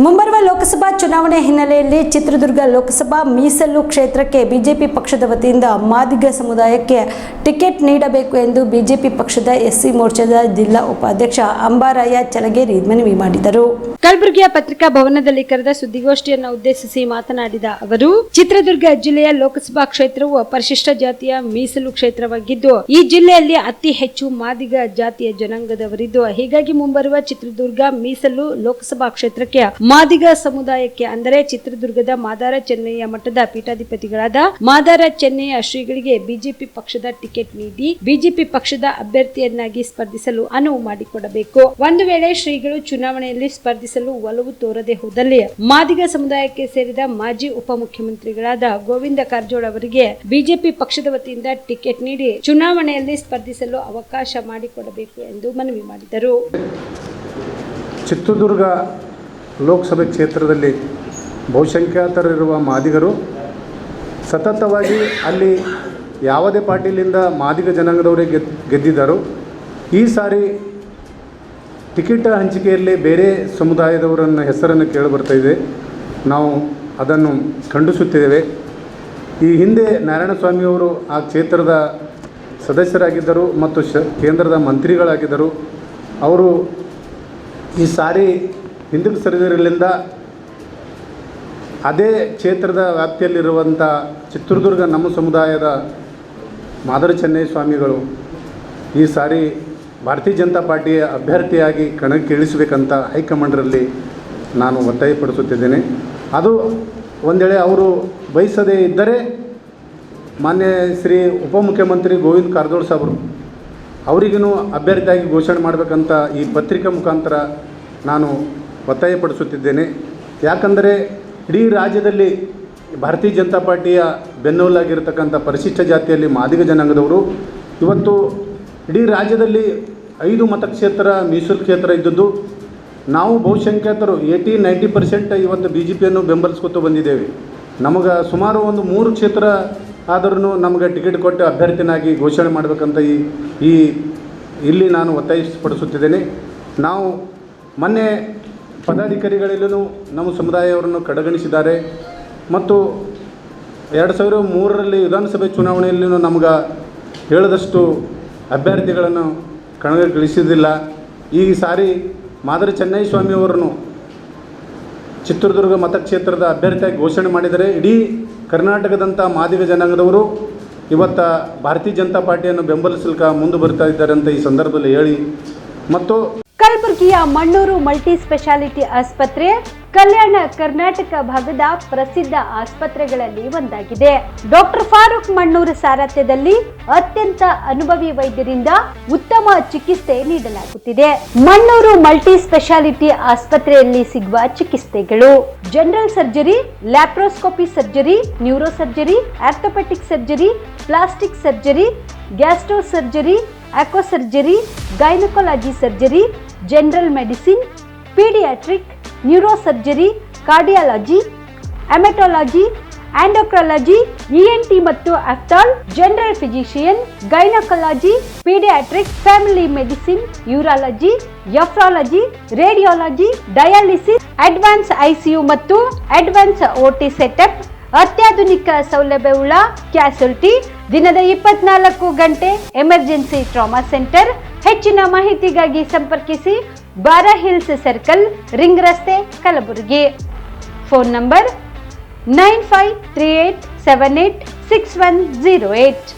ಮುಂಬರುವ ಲೋಕಸಭಾ ಚುನಾವಣೆ ಹಿನ್ನೆಲೆಯಲ್ಲಿ ಚಿತ್ರದುರ್ಗ ಲೋಕಸಭಾ ಮೀಸಲು ಕ್ಷೇತ್ರಕ್ಕೆ ಬಿಜೆಪಿ ಪಕ್ಷದ ವತಿಯಿಂದ ಮಾದಿಗ ಸಮುದಾಯಕ್ಕೆ ಟಿಕೆಟ್ ನೀಡಬೇಕು ಎಂದು ಬಿಜೆಪಿ ಪಕ್ಷದ ಎಸ್ಸಿ ಮೋರ್ಚಾದ ಜಿಲ್ಲಾ ಉಪಾಧ್ಯಕ್ಷ ಅಂಬಾರಾಯ ಚಲಗೇರಿ ಮನವಿ ಮಾಡಿದರು. ಕಲಬುರಗಿಯ ಪತ್ರಿಕಾ ಭವನದಲ್ಲಿ ಕರೆದ ಸುದ್ದಿಗೋಷ್ಠಿಯನ್ನು ಉದ್ದೇಶಿಸಿ ಮಾತನಾಡಿದ ಅವರು, ಚಿತ್ರದುರ್ಗ ಜಿಲ್ಲೆಯ ಲೋಕಸಭಾ ಕ್ಷೇತ್ರವು ಪರಿಶಿಷ್ಟ ಜಾತಿಯ ಮೀಸಲು ಕ್ಷೇತ್ರವಾಗಿದ್ದು, ಈ ಜಿಲ್ಲೆಯಲ್ಲಿ ಅತಿ ಹೆಚ್ಚು ಮಾದಿಗ ಜಾತಿಯ ಜನಾಂಗದವರಿದ್ದು, ಹೀಗಾಗಿ ಮುಂಬರುವ ಚಿತ್ರದುರ್ಗ ಮೀಸಲು ಲೋಕಸಭಾ ಕ್ಷೇತ್ರಕ್ಕೆ ಮಾದಿಗ ಸಮುದಾಯಕ್ಕೆ ಅಂದರೆ ಚಿತ್ರದುರ್ಗದ ಮಾದಾರ ಚೆನ್ನಯ್ಯ ಮಠದ ಪೀಠಾಧಿಪತಿಗಳಾದ ಮಾದಾರ ಚೆನ್ನಯ್ಯ ಶ್ರೀಗಳಿಗೆ ಬಿಜೆಪಿ ಪಕ್ಷದ ಟಿಕೆಟ್ ನೀಡಿ ಬಿಜೆಪಿ ಪಕ್ಷದ ಅಭ್ಯರ್ಥಿಯನ್ನಾಗಿ ಸ್ಪರ್ಧಿಸಲು ಅನುವು ಮಾಡಿಕೊಡಬೇಕು. ಒಂದು ವೇಳೆ ಶ್ರೀಗಳು ಚುನಾವಣೆಯಲ್ಲಿ ಸ್ಪರ್ಧಿಸಲು ಒಲವು ತೋರದೆ ಹೋದಲ್ಲಿ ಮಾದಿಗ ಸಮುದಾಯಕ್ಕೆ ಸೇರಿದ ಮಾಜಿ ಉಪಮುಖ್ಯಮಂತ್ರಿಗಳಾದ ಗೋವಿಂದ ಕಾರಜೋಳ ಅವರಿಗೆ ಬಿಜೆಪಿ ಪಕ್ಷದ ವತಿಯಿಂದ ಟಿಕೆಟ್ ನೀಡಿ ಚುನಾವಣೆಯಲ್ಲಿ ಸ್ಪರ್ಧಿಸಲು ಅವಕಾಶ ಮಾಡಿಕೊಡಬೇಕು ಎಂದು ಮನವಿ ಮಾಡಿದರು. ಚಿತ್ರದುರ್ಗ ಲೋಕಸಭೆ ಕ್ಷೇತ್ರದಲ್ಲಿ ಬಹುಸಂಖ್ಯಾತರಿರುವ ಮಾದಿಗರು ಸತತವಾಗಿ ಅಲ್ಲಿ ಯಾವುದೇ ಪಾರ್ಟಿಲಿಂದ ಮಾದಿಗ ಜನಾಂಗದವರೇ ಗೆದ್ದಿದ್ದರು. ಈ ಸಾರಿ ಟಿಕೆಟ್ ಹಂಚಿಕೆಯಲ್ಲಿ ಬೇರೆ ಸಮುದಾಯದವರನ್ನ ಹೆಸರನ್ನು ಕೇಳಿಬರ್ತಾ ಇದೆ. ನಾವು ಅದನ್ನು ಖಂಡಿಸುತ್ತಿದ್ದೇವೆ. ಈ ಹಿಂದೆ ನಾರಾಯಣಸ್ವಾಮಿಯವರು ಆ ಕ್ಷೇತ್ರದ ಸದಸ್ಯರಾಗಿದ್ದರು ಮತ್ತು ಕೇಂದ್ರದ ಮಂತ್ರಿಗಳಾಗಿದ್ದರು. ಅವರು ಈ ಸಾರಿ ಹಿಂದಕ್ಕೆ ಸರಿದಿರಲಿಂದ ಅದೇ ಕ್ಷೇತ್ರದ ವ್ಯಾಪ್ತಿಯಲ್ಲಿರುವಂಥ ಚಿತ್ರದುರ್ಗ ನಮ್ಮ ಸಮುದಾಯದ ಮಾದಾರ ಚೆನ್ನಯ್ಯ ಸ್ವಾಮಿಗಳು ಈ ಸಾರಿ ಭಾರತೀಯ ಜನತಾ ಪಾರ್ಟಿಯ ಅಭ್ಯರ್ಥಿಯಾಗಿ ಕಣಕ್ಕಿಳಿಸಬೇಕಂತ ಹೈಕಮಾಂಡ್ರಲ್ಲಿ ನಾನು ಒತ್ತಾಯಪಡಿಸುತ್ತಿದ್ದೇನೆ. ಅದು ಒಂದು ವೇಳೆ ಅವರು ಬಯಸದೇ ಇದ್ದರೆ ಮಾನ್ಯ ಶ್ರೀ ಉಪಮುಖ್ಯಮಂತ್ರಿ ಗೋವಿಂದ ಕಾರಜೋಳ ಸಾಹೇಬರು ಅವರಿಗೂ ಅಭ್ಯರ್ಥಿಯಾಗಿ ಘೋಷಣೆ ಮಾಡಬೇಕಂತ ಈ ಪತ್ರಿಕೆ ಮುಖಾಂತರ ನಾನು ಒತ್ತಾಯಪಡಿಸುತ್ತಿದ್ದೇನೆ. ಯಾಕಂದರೆ ಇಡೀ ರಾಜ್ಯದಲ್ಲಿ ಭಾರತೀಯ ಜನತಾ ಪಾರ್ಟಿಯ ಬೆನ್ನೆಲುಬಾಗಿರತಕ್ಕಂಥ ಪರಿಶಿಷ್ಟ ಜಾತಿಯಲ್ಲಿ ಮಾದಿಗ ಜನಾಂಗದವರು ಇವತ್ತು ಇಡೀ ರಾಜ್ಯದಲ್ಲಿ 5 ಮತಕ್ಷೇತ್ರ ಮೀಸಲು ಕ್ಷೇತ್ರ ಇದ್ದದ್ದು. ನಾವು ಬಹುಸಂಖ್ಯಾತರು 80-90% ಇವತ್ತು BJPಯನ್ನು ಬೆಂಬಲಿಸ್ಕೊತ ಬಂದಿದ್ದೇವೆ. ನಮಗೆ ಸುಮಾರು ಒಂದು 3 ಕ್ಷೇತ್ರ ಆದ್ರೂ ನಮಗೆ ಟಿಕೆಟ್ ಕೊಟ್ಟು ಅಭ್ಯರ್ಥಿನಾಗಿ ಘೋಷಣೆ ಮಾಡಬೇಕಂತ ಇಲ್ಲಿ ನಾನು ಒತ್ತಾಯಪಡಿಸುತ್ತಿದ್ದೇನೆ. ನಾವು ಮೊನ್ನೆ ಪದಾಧಿಕಾರಿಗಳಲ್ಲೂ ನಮ್ಮ ಸಮುದಾಯವರನ್ನು ಕಡೆಗಣಿಸಿದ್ದಾರೆ ಮತ್ತು 2003ರಲ್ಲಿ ವಿಧಾನಸಭೆ ಚುನಾವಣೆಯಲ್ಲೂ ನಮ್ಗೆ ಹೇಳಿದಷ್ಟು ಅಭ್ಯರ್ಥಿಗಳನ್ನು ಕಣಕ್ಕಿಳಿಸಿದ್ದಿಲ್ಲ. ಈ ಸಾರಿ ಮಾದಾರ ಚೆನ್ನಯ್ಯ ಸ್ವಾಮಿಯವರನ್ನು ಚಿತ್ರದುರ್ಗ ಮತಕ್ಷೇತ್ರದ ಅಭ್ಯರ್ಥಿಯಾಗಿ ಘೋಷಣೆ ಮಾಡಿದರೆ ಇಡೀ ಕರ್ನಾಟಕದಂಥ ಮಾದಿಗ ಜನಾಂಗದವರು ಇವತ್ತು ಭಾರತೀಯ ಜನತಾ ಪಾರ್ಟಿಯನ್ನು ಬೆಂಬಲಿಸಲಿಕ್ಕೆ ಮುಂದೆ ಬರ್ತಾ ಇದ್ದಾರೆ ಅಂತ ಈ ಸಂದರ್ಭದಲ್ಲಿ ಹೇಳಿ ಮತ್ತು ಕಲಬುರಗಿಯ ಮಣ್ಣೂರು ಮಲ್ಟಿ ಸ್ಪೆಷಾಲಿಟಿ ಆಸ್ಪತ್ರೆ ಕಲ್ಯಾಣ ಕರ್ನಾಟಕ ಭಾಗದ ಪ್ರಸಿದ್ಧ ಆಸ್ಪತ್ರೆಗಳಲ್ಲಿ ಒಂದಾಗಿದೆ. ಡಾಕ್ಟರ್ ಫಾರೂಕ್ ಮಣ್ಣೂರು ಸಾರಥ್ಯದಲ್ಲಿ ಅತ್ಯಂತ ಅನುಭವಿ ವೈದ್ಯರಿಂದ ಉತ್ತಮ ಚಿಕಿತ್ಸೆ ನೀಡಲಾಗುತ್ತಿದೆ. ಮಣ್ಣೂರು ಮಲ್ಟಿ ಸ್ಪೆಷಾಲಿಟಿ ಆಸ್ಪತ್ರೆಯಲ್ಲಿ ಸಿಗುವ ಚಿಕಿತ್ಸೆಗಳು: general surgery, laparoscopy surgery, neuro surgery, orthopaedic surgery, plastic surgery, gastro surgery, aqua surgery, gynaecology surgery, general medicine, paediatric, neuro surgery, cardiology, haematology, endocrinology, ENT ಮತ್ತು ophthal, general physician, gynaecology, paediatric, family medicine, urology, nephrology, radiology, dialysis, advance ICU ಮತ್ತು advance OT setup, ಅತ್ಯಾಧುನಿಕ ಸೌಲಭ್ಯವುಳ್ಳ ಕ್ಯಾಸುಲಿಟಿ, ದಿನದ 24 ಗಂಟೆ emergency trauma centre. ಹೆಚ್ಚಿನ ಮಾಹಿತಿಗಾಗಿ ಸಂಪರ್ಕಿಸಿ ಬಾರಾ hills circle, ring ರಸ್ತೆ, ಕಲಬುರಗಿ. Phone number 9538786108.